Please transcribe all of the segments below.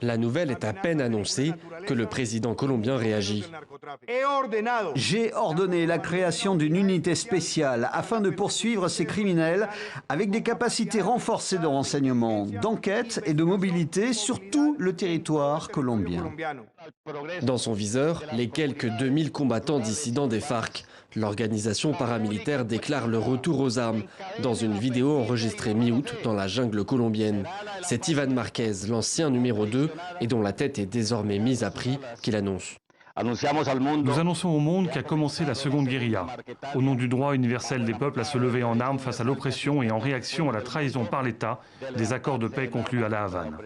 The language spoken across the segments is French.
La nouvelle est à peine annoncée que le président colombien réagit. J'ai ordonné la création d'une unité spéciale afin de poursuivre ces criminels avec des capacités renforcées de renseignement, d'enquête et de mobilité sur tout le territoire colombien. Dans son viseur, les quelques 2000 combattants dissidents des FARC. L'organisation paramilitaire déclare le retour aux armes dans une vidéo enregistrée mi-août dans la jungle colombienne. C'est Iván Márquez, l'ancien numéro 2 et dont la tête est désormais mise à prix, qui l'annonce. Nous annonçons au monde qu'a commencé la seconde guérilla, au nom du droit universel des peuples à se lever en armes face à l'oppression et en réaction à la trahison par l'État des accords de paix conclus à La Havane.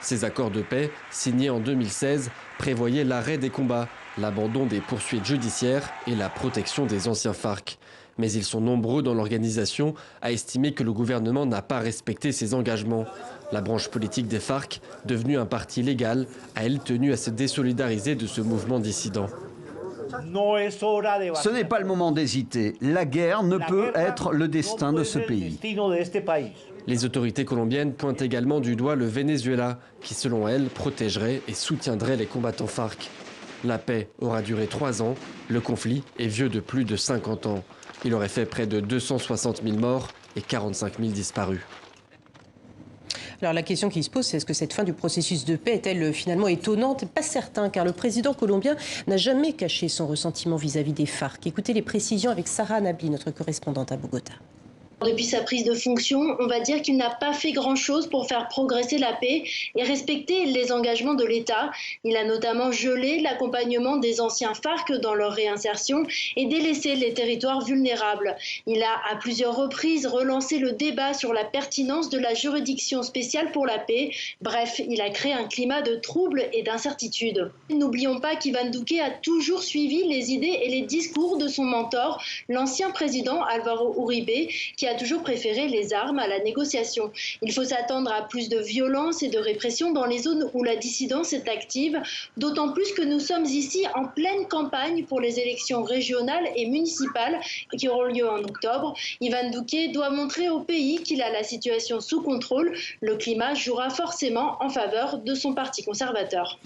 Ces accords de paix, signés en 2016, prévoyaient l'arrêt des combats, l'abandon des poursuites judiciaires et la protection des anciens FARC. Mais ils sont nombreux dans l'organisation à estimer que le gouvernement n'a pas respecté ses engagements. La branche politique des FARC, devenue un parti légal, a elle tenu à se désolidariser de ce mouvement dissident. Ce n'est pas le moment d'hésiter. La guerre ne peut être le destin de ce pays. Les autorités colombiennes pointent également du doigt le Venezuela, qui selon elles protégerait et soutiendrait les combattants FARC. La paix aura duré 3 ans, le conflit est vieux de plus de 50 ans. Il aurait fait près de 260 000 morts et 45 000 disparus. Alors la question qui se pose, c'est est-ce que cette fin du processus de paix est-elle finalement étonnante? Pas certain, car le président colombien n'a jamais caché son ressentiment vis-à-vis des FARC. Écoutez les précisions avec Sarah Nabli, notre correspondante à Bogota. Depuis sa prise de fonction, on va dire qu'il n'a pas fait grand-chose pour faire progresser la paix et respecter les engagements de l'État. Il a notamment gelé l'accompagnement des anciens FARC dans leur réinsertion et délaissé les territoires vulnérables. Il a à plusieurs reprises relancé le débat sur la pertinence de la juridiction spéciale pour la paix. Bref, il a créé un climat de trouble et d'incertitude. N'oublions pas qu'Iván Duque a toujours suivi les idées et les discours de son mentor, l'ancien président Álvaro Uribe, qui a toujours préféré les armes à la négociation. Il faut s'attendre à plus de violence et de répression dans les zones où la dissidence est active, d'autant plus que nous sommes ici en pleine campagne pour les élections régionales et municipales qui auront lieu en octobre. Iván Duque doit montrer au pays qu'il a la situation sous contrôle. Le climat jouera forcément en faveur de son parti conservateur.